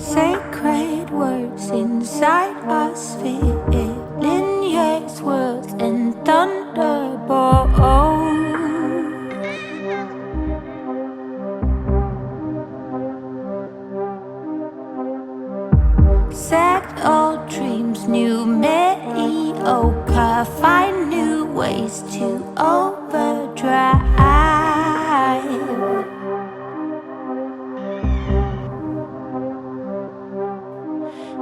Sacred words inside us, filling yes words and thunderbolts. Sacked old dreams, new mediocre, find new ways to overdrive.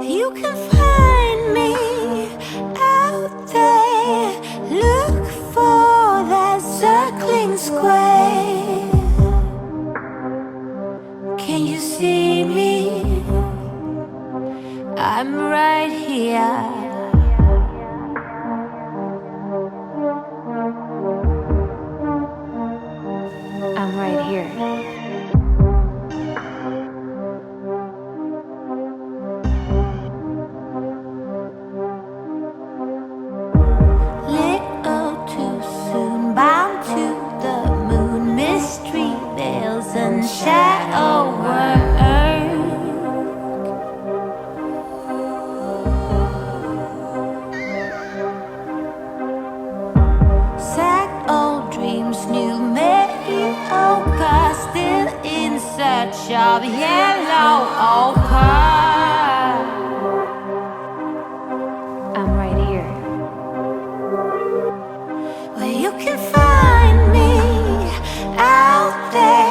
You can find me out there, look for that circling square. Can you see me? I'm right here. I'm right here. Little too soon, bound to the moon, mystery veils and shadow work. Sacked old dreams, new mediocre, still in search of yellow ochre. I'm right here. Well, you can find me out there.